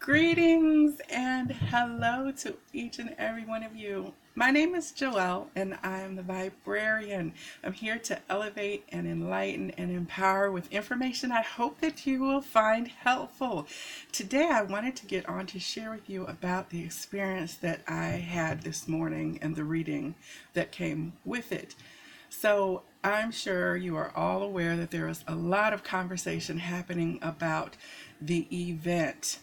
Greetings and hello to each and every one of you. My name is Joelle and I am the Viberarian. I'm here to elevate and enlighten and empower with information I hope that you will find helpful. Today I wanted to get on to share with you about the experience that I had this morning and the reading that came with it. So I'm sure you are all aware that there is a lot of conversation happening about the event.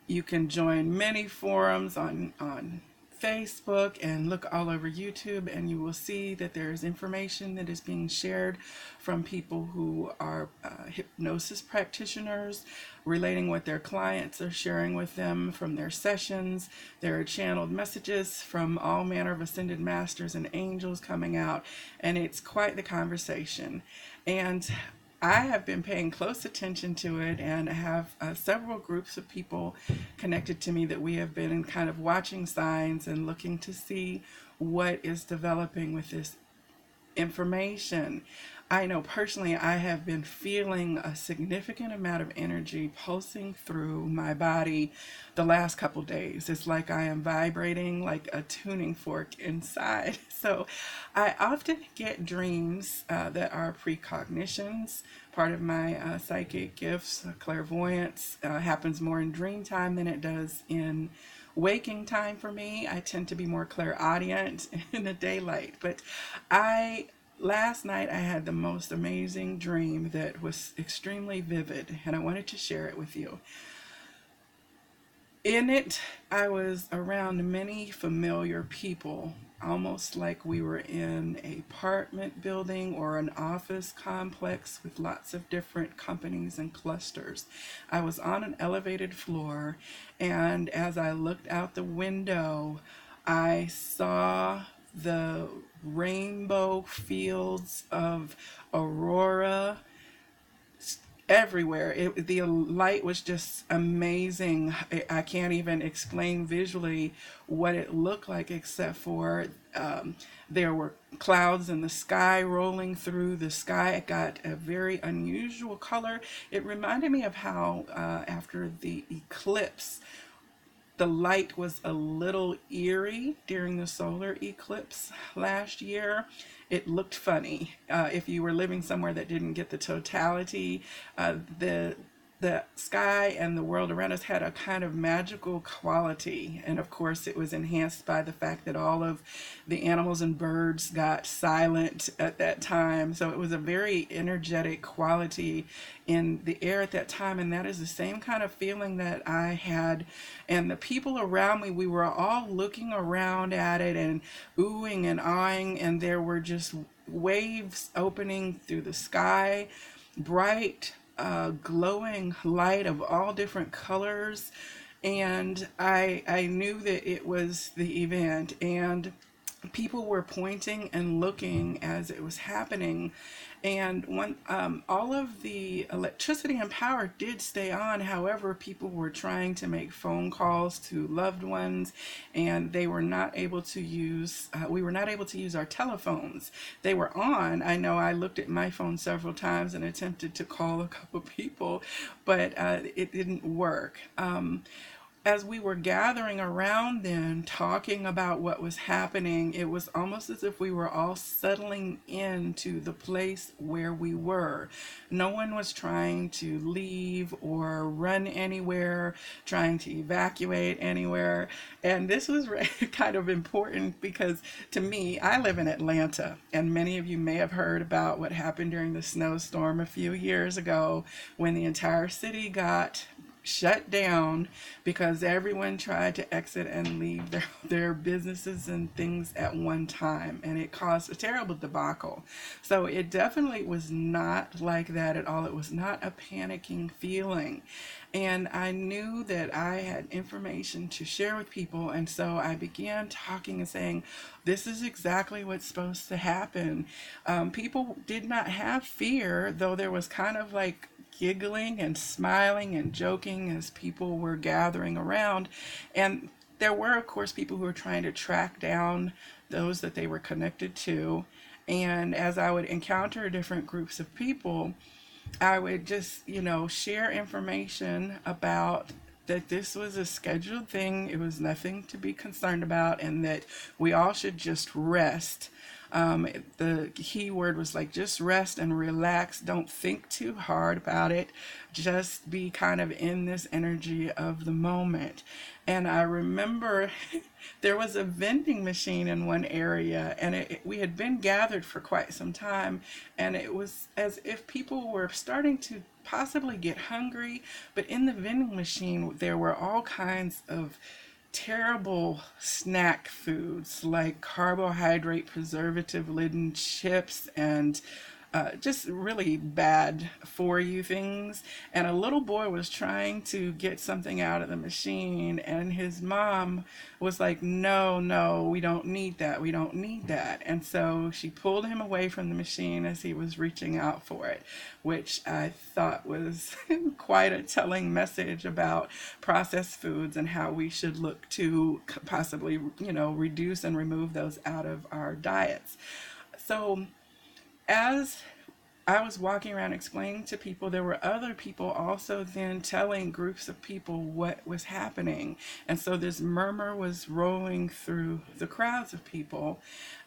You can join many forums on Facebook and look all over YouTube, and you will see that there is information that is being shared from people who are hypnosis practitioners, relating what their clients are sharing with them from their sessions. There are channeled messages from all manner of ascended masters and angels coming out, and it's quite the conversation. And I have been paying close attention to it and have several groups of people connected to me that we have been kind of watching signs and looking to see what is developing with this information. I know personally I have been feeling a significant amount of energy pulsing through my body the last couple days. It's like I am vibrating like a tuning fork inside. So I often get dreams that are precognitions. Part of my psychic gifts, clairvoyance, happens more in dream time than it does in waking time for me. I tend to be more clairaudient in the daylight, but last night I had the most amazing dream that was extremely vivid, and I wanted to share it with you. In it, I was around many familiar people, almost like we were in an apartment building or an office complex with lots of different companies and clusters. I was on an elevated floor, and as I looked out the window, I saw the rainbow fields of aurora everywhere. The light was just amazing. I can't even explain visually what it looked like, except for there were clouds in the sky rolling through the sky. It got a very unusual color. It reminded me of how after the eclipse, the light was a little eerie during the solar eclipse last year. It looked funny. If you were living somewhere that didn't get the totality, the sky and the world around us had a kind of magical quality. And of course, it was enhanced by the fact that all of the animals and birds got silent at that time. So it was a very energetic quality in the air at that time. And that is the same kind of feeling that I had. And the people around me, we were all looking around at it and oohing and awing. And there were just waves opening through the sky, bright, glowing light of all different colors. And I knew that it was the event, and people were pointing and looking as it was happening. And all of the electricity and power did stay on. However, people were trying to make phone calls to loved ones, and they were not able to use. We were not able to use our telephones. They were on. I know I looked at my phone several times and attempted to call a couple people, but it didn't work. As we were gathering around then, talking about what was happening, it was almost as if we were all settling into the place where we were. No one was trying to leave or run anywhere, trying to evacuate anywhere. And this was kind of important because, to me, I live in Atlanta, and many of you may have heard about what happened during the snowstorm a few years ago when the entire city got shut down because everyone tried to exit and leave their businesses and things at one time, and it caused a terrible debacle. So it definitely was not like that at all. It was not a panicking feeling, and I knew that I had information to share with people, and so I began talking and saying, this is exactly what's supposed to happen. People did not have fear, though there was kind of like giggling and smiling and joking as people were gathering around. And there were, of course, people who were trying to track down those that they were connected to. And as I would encounter different groups of people, I would just, share information about that this was a scheduled thing. It was nothing to be concerned about, and that we all should just rest. The key word was like, just rest and relax. Don't think too hard about it. Just be kind of in this energy of the moment. And I remember there was a vending machine in one area, and we had been gathered for quite some time, and it was as if people were starting to possibly get hungry. But in the vending machine, there were all kinds of terrible snack foods like carbohydrate preservative laden chips and just really bad for you things. And a little boy was trying to get something out of the machine, and his mom was like, no, no, we don't need that. We don't need that. And so she pulled him away from the machine as he was reaching out for it, which I thought was quite a telling message about processed foods and how we should look to possibly, reduce and remove those out of our diets. So as I was walking around explaining to people, there were other people also then telling groups of people what was happening. And so this murmur was rolling through the crowds of people.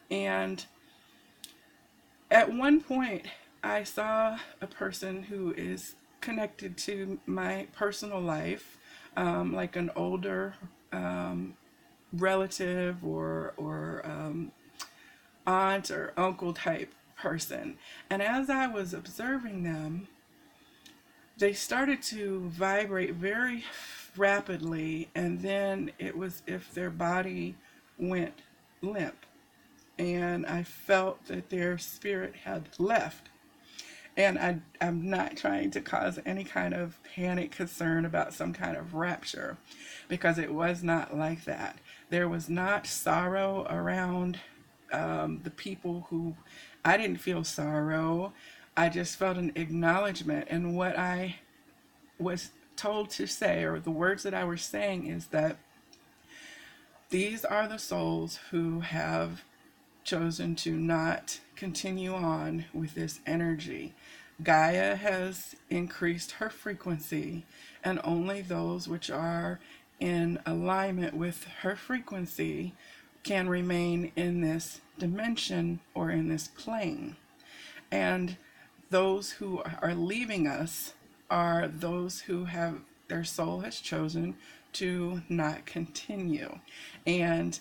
And at one point, I saw a person who is connected to my personal life, like an older relative or aunt or uncle type person. And as I was observing them, they started to vibrate very rapidly, and then it was if their body went limp, and I felt that their spirit had left. And I'm not trying to cause any kind of panic concern about some kind of rapture, because it was not like that. There was not sorrow around the people who, I didn't feel sorrow. I just felt an acknowledgement. And what I was told to say, or the words that I was saying, is that these are the souls who have chosen to not continue on with this energy. Gaia has increased her frequency, and only those which are in alignment with her frequency can remain in this dimension or in this plane. And those who are leaving us are those who have, their soul has chosen to not continue. And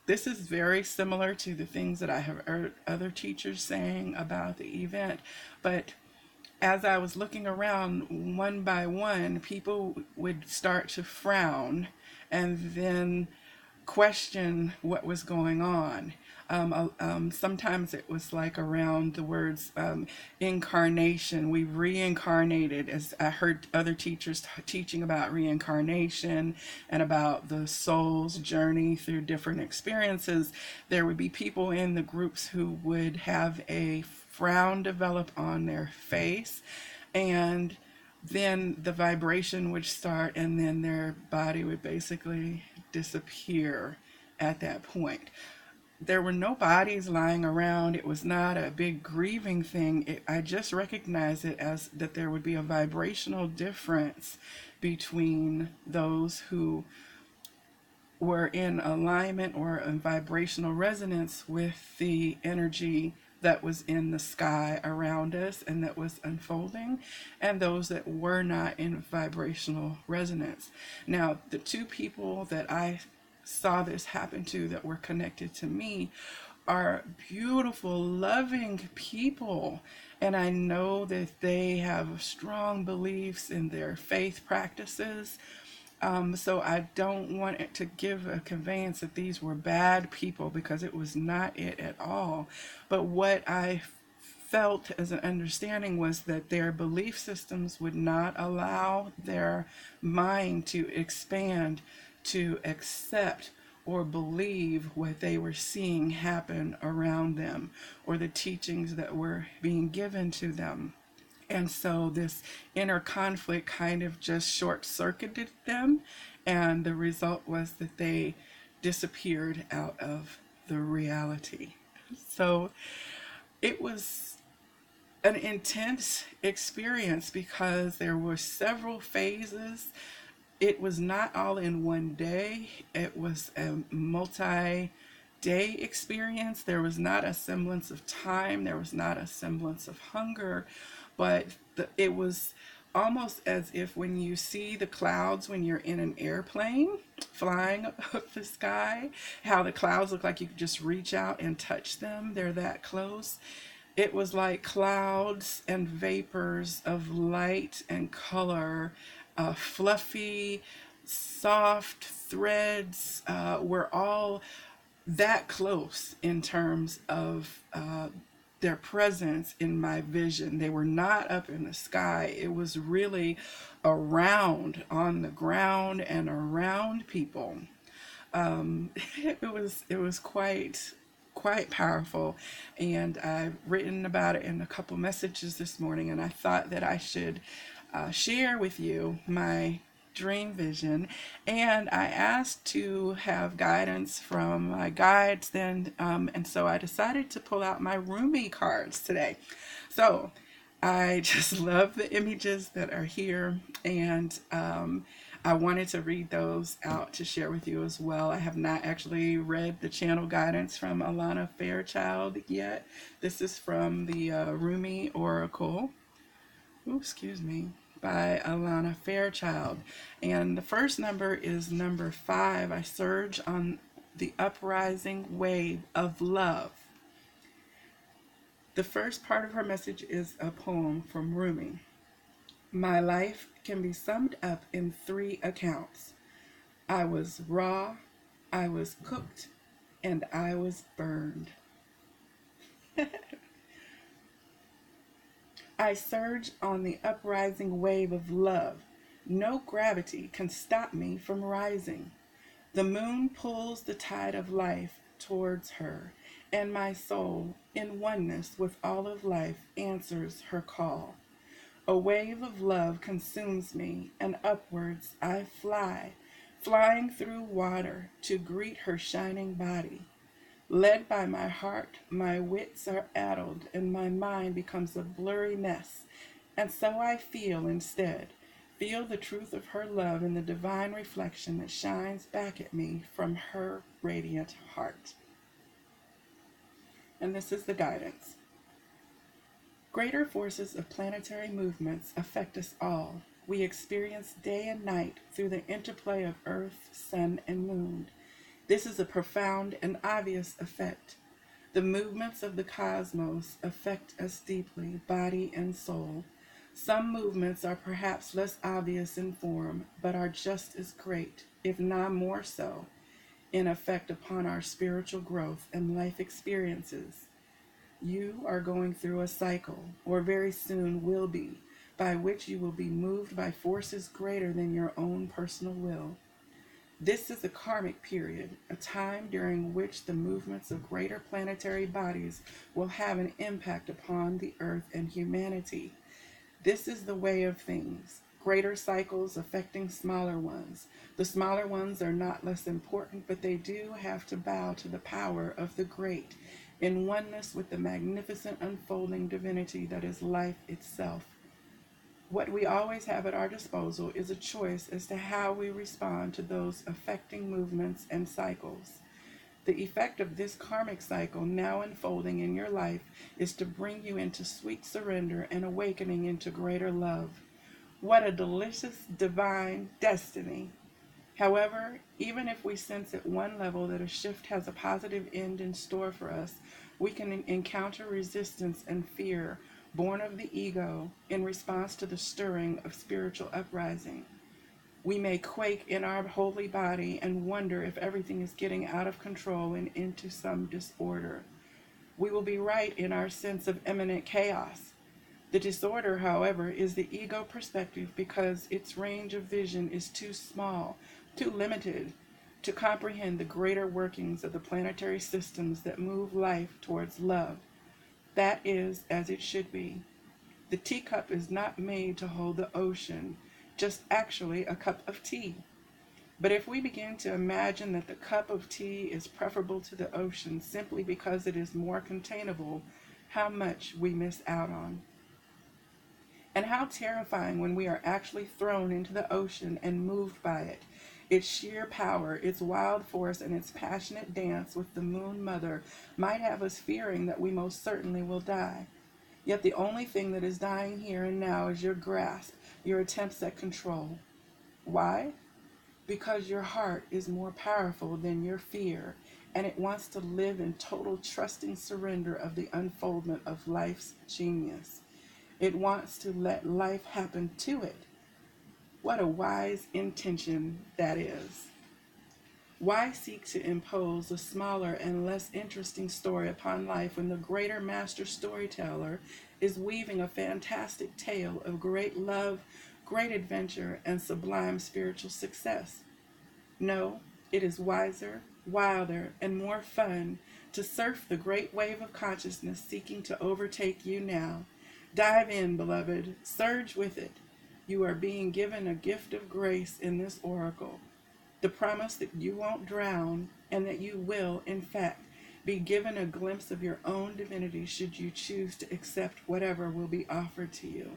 this is very similar to the things that I have heard other teachers saying about the event. But as I was looking around, one by one, people would start to frown and then question what was going on. Sometimes it was like around the words incarnation. We reincarnated, as I heard other teachers teaching about reincarnation and about the soul's journey through different experiences. There would be people in the groups who would have a frown develop on their face, and then the vibration would start, and then their body would basically disappear at that point. There were no bodies lying around. It was not a big grieving thing. I just recognized it as that there would be a vibrational difference between those who were in alignment or in vibrational resonance with the energy that was in the sky around us and that was unfolding, and those that were not in vibrational resonance. Now, the two people that I saw this happen to that were connected to me are beautiful, loving people, and I know that they have strong beliefs in their faith practices. So I don't want it to give a conveyance that these were bad people, because it was not it at all. But what I felt as an understanding was that their belief systems would not allow their mind to expand to accept or believe what they were seeing happen around them, or the teachings that were being given to them. And so this inner conflict kind of just short-circuited them, and the result was that they disappeared out of the reality. So it was an intense experience, because there were several phases. it was not all in one day. It was a multi-day experience. There was not a semblance of time. There was not a semblance of hunger, but it was almost as if when you see the clouds when you're in an airplane flying up the sky, how the clouds look like you could just reach out and touch them. They're that close. It was like clouds and vapors of light and color, fluffy, soft threads were all that close in terms of their presence in my vision. They were not up in the sky. It was really around on the ground and around people. It was quite powerful, and I've written about it in a couple messages this morning, and I thought that I should share with you my dream vision. And I asked to have guidance from my guides then, and so I decided to pull out my Rumi cards today. So I just love the images that are here, and I wanted to read those out to share with you as well. I have not actually read the channel guidance from Alana Fairchild yet. This is from the Rumi Oracle. Ooh, excuse me, by Alana Fairchild. And the first number is number 5. I surge on the uprising wave of love. The first part of her message is a poem from Rumi. My life can be summed up in 3 accounts. I was raw, I was cooked, and I was burned. I surge on the uprising wave of love. No gravity can stop me from rising. The moon pulls the tide of life towards her, and my soul, in oneness with all of life, answers her call. A wave of love consumes me, and upwards I fly, flying through water to greet her shining body. Led by my heart, my wits are addled, and my mind becomes a blurry mess. And so I feel instead, feel the truth of her love in the divine reflection that shines back at me from her radiant heart. And this is the guidance. Greater forces of planetary movements affect us all. We experience day and night through the interplay of Earth, Sun, and Moon. This is a profound and obvious effect. The movements of the cosmos affect us deeply, body and soul. Some movements are perhaps less obvious in form, but are just as great, if not more so, in effect upon our spiritual growth and life experiences. You are going through a cycle, or very soon will be, by which you will be moved by forces greater than your own personal will. This is a karmic period, a time during which the movements of greater planetary bodies will have an impact upon the earth and humanity. This is the way of things. Greater cycles affecting smaller ones. The smaller ones are not less important, but they do have to bow to the power of the great, in oneness with the magnificent unfolding divinity that is life itself. What we always have at our disposal is a choice as to how we respond to those affecting movements and cycles. The effect of this karmic cycle now unfolding in your life is to bring you into sweet surrender and awakening into greater love. What a delicious divine destiny! However, even if we sense at one level that a shift has a positive end in store for us, we can encounter resistance and fear born of the ego in response to the stirring of spiritual uprising. We may quake in our holy body and wonder if everything is getting out of control and into some disorder. We will be right in our sense of imminent chaos. The disorder, however, is the ego perspective because its range of vision is too small, too limited to comprehend the greater workings of the planetary systems that move life towards love. That is as it should be. The teacup is not made to hold the ocean, just actually a cup of tea. But if we begin to imagine that the cup of tea is preferable to the ocean simply because it is more containable, how much we miss out on. And how terrifying when we are actually thrown into the ocean and moved by it. Its sheer power, its wild force, and its passionate dance with the Moon Mother might have us fearing that we most certainly will die. Yet the only thing that is dying here and now is your grasp, your attempts at control. Why? Because your heart is more powerful than your fear, and it wants to live in total trusting surrender of the unfoldment of life's genius. It wants to let life happen to it. What a wise intention that is. Why seek to impose a smaller and less interesting story upon life when the greater master storyteller is weaving a fantastic tale of great love, great adventure, and sublime spiritual success? No, it is wiser, wilder, and more fun to surf the great wave of consciousness seeking to overtake you now. Dive in, beloved, surge with it. You are being given a gift of grace in this oracle. The promise that you won't drown and that you will, in fact, be given a glimpse of your own divinity should you choose to accept whatever will be offered to you.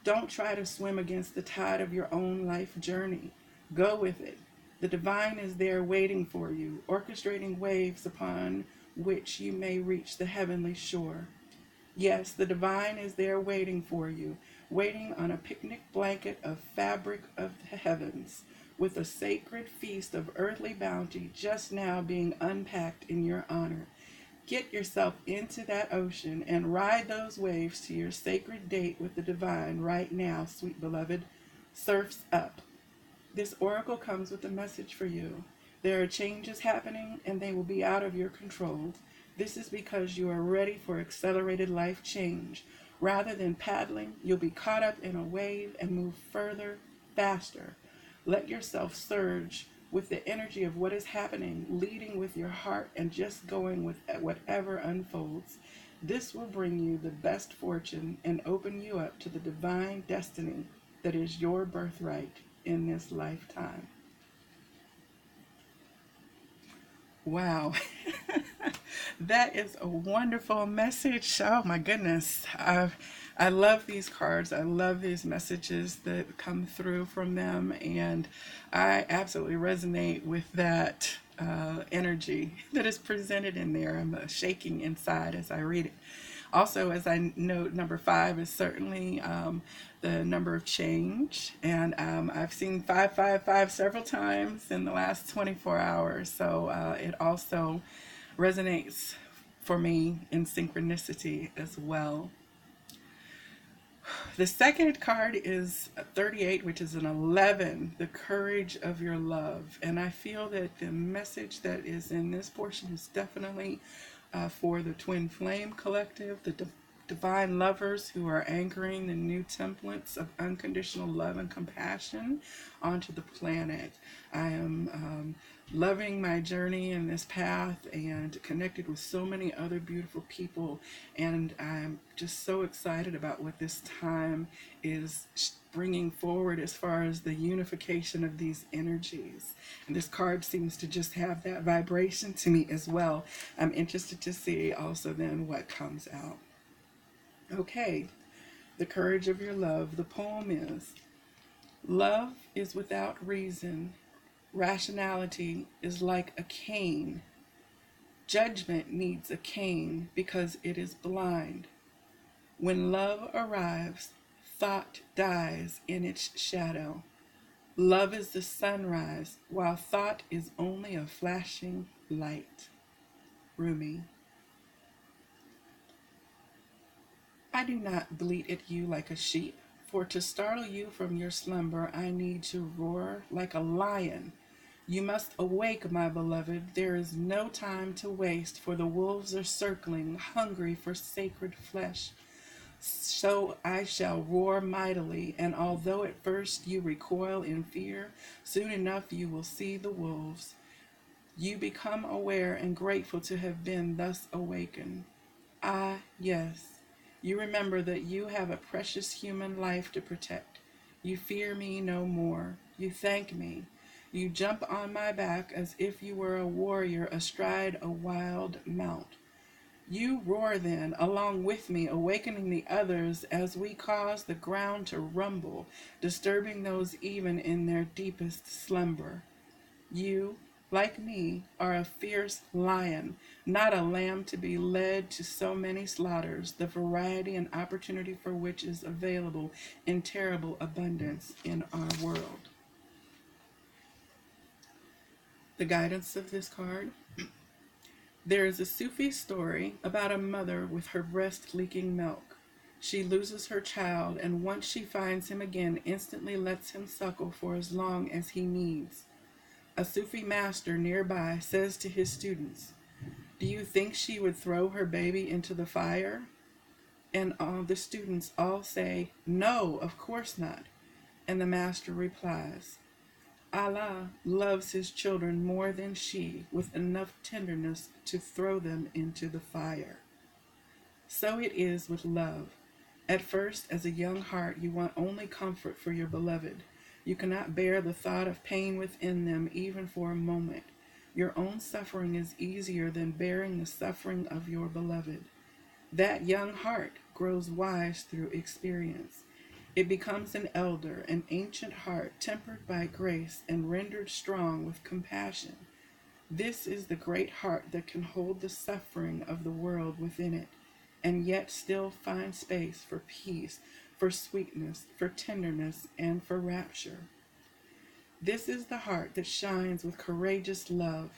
Don't try to swim against the tide of your own life journey. Go with it. The divine is there waiting for you, orchestrating waves upon which you may reach the heavenly shore. Yes, the divine is there waiting for you, waiting on a picnic blanket of fabric of the heavens, with a sacred feast of earthly bounty just now being unpacked in your honor. Get yourself into that ocean and ride those waves to your sacred date with the divine right now, sweet beloved. Surf's up. This oracle comes with a message for you. There are changes happening and they will be out of your control. This is because you are ready for accelerated life change. Rather than paddling, you'll be caught up in a wave and move further, faster. Let yourself surge with the energy of what is happening, leading with your heart and just going with whatever unfolds. This will bring you the best fortune and open you up to the divine destiny that is your birthright in this lifetime. Wow. That is a wonderful message. Oh my goodness. I love these cards. I love these messages that come through from them. And I absolutely resonate with that energy that is presented in there. I'm shaking inside as I read it. Also, as I note, number 5 is certainly the number of change. And I've seen 555 several times in the last 24 hours. So it also resonates for me in synchronicity as well. The second card is 38, which is an 11, the courage of your love. And I feel that the message that is in this portion is definitely for the Twin Flame Collective, the divine lovers who are anchoring the new templates of unconditional love and compassion onto the planet. I am loving my journey in this path and connected with so many other beautiful people, and I'm just so excited about what this time is bringing forward as far as the unification of these energies. And this card seems to just have that vibration to me as well. I'm interested to see also then what comes out. Okay, the courage of your love. The poem is: love is without reason. Rationality is like a cane. Judgment needs a cane because it is blind. When love arrives, thought dies in its shadow. Love is the sunrise, while thought is only a flashing light. Rumi. I do not bleat at you like a sheep, for to startle you from your slumber I need to roar like a lion. You must awake, my beloved. There is no time to waste, for the wolves are circling, hungry for sacred flesh. So I shall roar mightily, and although at first you recoil in fear, soon enough you will see the wolves. You become aware and grateful to have been thus awakened. Ah, yes. You remember that you have a precious human life to protect. You fear me no more. You thank me. You jump on my back as if you were a warrior astride a wild mount. You roar then, along with me, awakening the others as we cause the ground to rumble, disturbing those even in their deepest slumber. You, like me, are a fierce lion, not a lamb to be led to so many slaughters, the variety and opportunity for which is available in terrible abundance in our world. The guidance of this card. There is a Sufi story about a mother with her breast leaking milk. She loses her child, and once she finds him again, instantly lets him suckle for as long as he needs. A Sufi master nearby says to his students, "Do you think she would throw her baby into the fire?" And all the students all say, "No, of course not." And the master replies, "Allah loves his children more than she, with enough tenderness to throw them into the fire." So it is with love. At first, as a young heart, you want only comfort for your beloved. You cannot bear the thought of pain within them even for a moment. Your own suffering is easier than bearing the suffering of your beloved. That young heart grows wise through experience. It becomes an elder, an ancient heart, tempered by grace and rendered strong with compassion. This is the great heart that can hold the suffering of the world within it, and yet still find space for peace, for sweetness, for tenderness, and for rapture. This is the heart that shines with courageous love.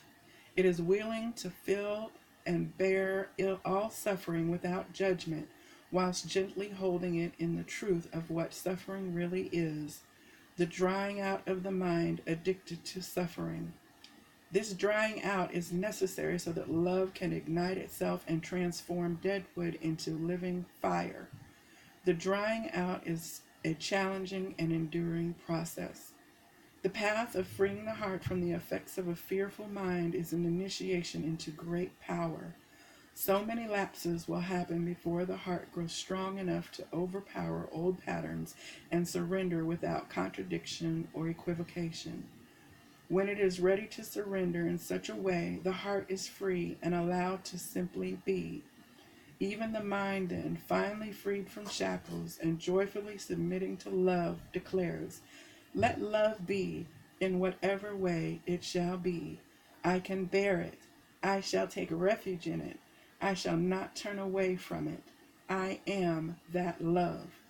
It is willing to feel and bear all suffering without judgment, whilst gently holding it in the truth of what suffering really is, the drying out of the mind addicted to suffering. This drying out is necessary so that love can ignite itself and transform dead wood into living fire. The drying out is a challenging and enduring process. The path of freeing the heart from the effects of a fearful mind is an initiation into great power. So many lapses will happen before the heart grows strong enough to overpower old patterns and surrender without contradiction or equivocation. When it is ready to surrender in such a way, the heart is free and allowed to simply be. Even the mind then, finally freed from shackles and joyfully submitting to love, declares, "Let love be, in whatever way it shall be. I can bear it. I shall take refuge in it. I shall not turn away from it. I am that love."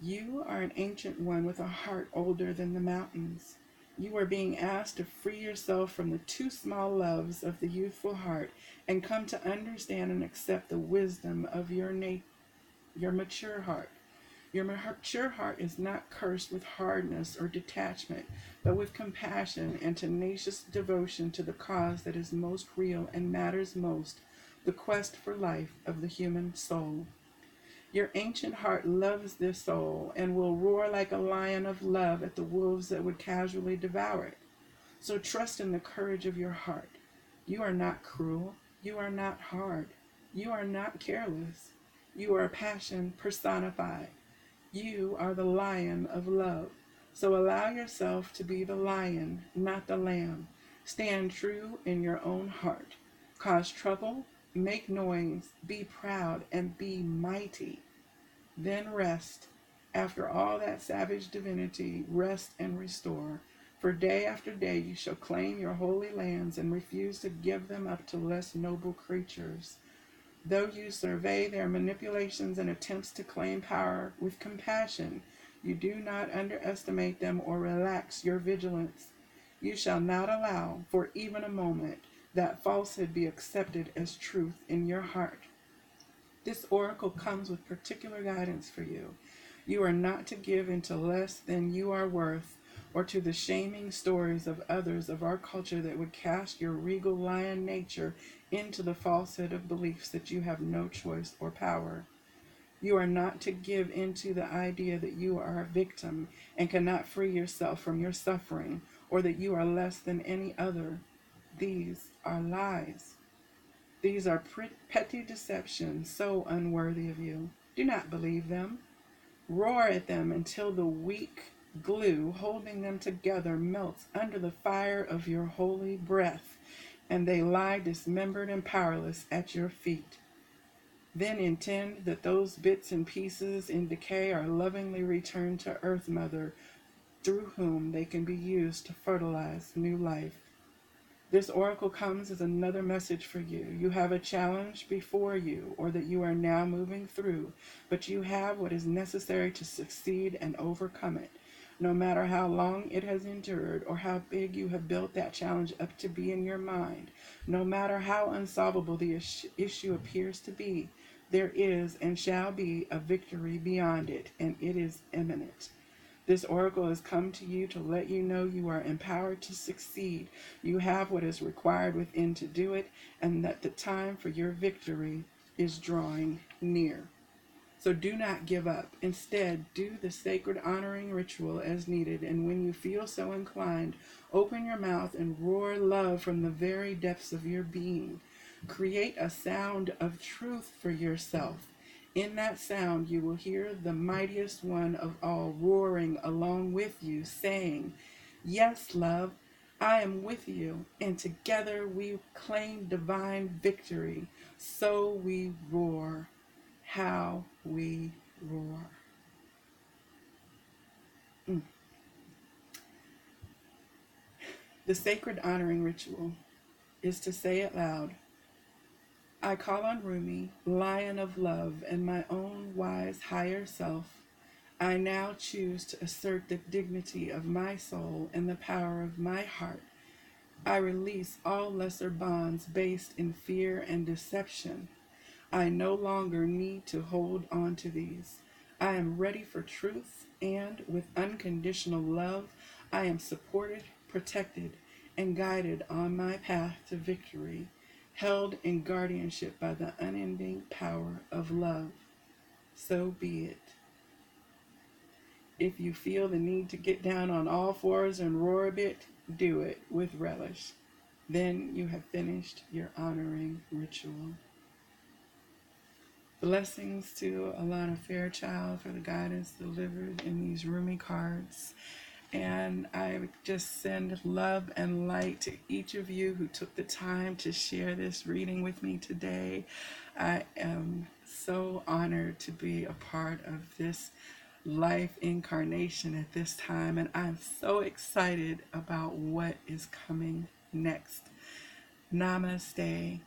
You are an ancient one with a heart older than the mountains. You are being asked to free yourself from the too small loves of the youthful heart and come to understand and accept the wisdom of your mature heart. Your mature heart is not cursed with hardness or detachment, but with compassion and tenacious devotion to the cause that is most real and matters most, the quest for life of the human soul. Your ancient heart loves this soul and will roar like a lion of love at the wolves that would casually devour it. So trust in the courage of your heart. You are not cruel. You are not hard. You are not careless. You are passion personified. You are the lion of love. So allow yourself to be the lion, not the lamb. Stand true in your own heart. Cause trouble, make noise, be proud, and be mighty. Then rest. After all that savage divinity, rest and restore. For day after day you shall claim your holy lands and refuse to give them up to less noble creatures. Though you survey their manipulations and attempts to claim power with compassion, you do not underestimate them or relax your vigilance. You shall not allow, for even a moment, that falsehood be accepted as truth in your heart. This oracle comes with particular guidance for you. You are not to give into less than you are worth, or to the shaming stories of others of our culture that would cast your regal lion nature into the falsehood of beliefs that you have no choice or power. You are not to give into the idea that you are a victim and cannot free yourself from your suffering, or that you are less than any other. These are lies. These are petty deceptions so unworthy of you. Do not believe them. Roar at them until the weak glue holding them together melts under the fire of your holy breath. and they lie dismembered and powerless at your feet. Then intend that those bits and pieces in decay are lovingly returned to Earth Mother, through whom they can be used to fertilize new life. This oracle comes as another message for you. You have a challenge before you, or that you are now moving through, but you have what is necessary to succeed and overcome it. No matter how long it has endured, or how big you have built that challenge up to be in your mind, no matter how unsolvable the issue appears to be, there is and shall be a victory beyond it, and it is imminent. This oracle has come to you to let you know you are empowered to succeed. You have what is required within to do it, and that the time for your victory is drawing near. So do not give up. Instead, do the sacred honoring ritual as needed, and when you feel so inclined, open your mouth and roar love from the very depths of your being. Create a sound of truth for yourself. In that sound, you will hear the mightiest one of all roaring along with you, saying, "Yes, love, I am with you, and together we claim divine victory. So we roar. How we roar." The sacred honoring ritual is to say it loud, "I call on Rumi, lion of love, and my own wise higher self. I now choose to assert the dignity of my soul and the power of my heart. I release all lesser bonds based in fear and deception. I no longer need to hold on to these. I am ready for truth, and with unconditional love, I am supported, protected, and guided on my path to victory, held in guardianship by the unending power of love. So be it." If you feel the need to get down on all fours and roar a bit, do it with relish. Then you have finished your honoring ritual. Blessings to Alana Fairchild for the guidance delivered in these Rumi cards. And I just send love and light to each of you who took the time to share this reading with me today. I am so honored to be a part of this life incarnation at this time, and I'm so excited about what is coming next. Namaste.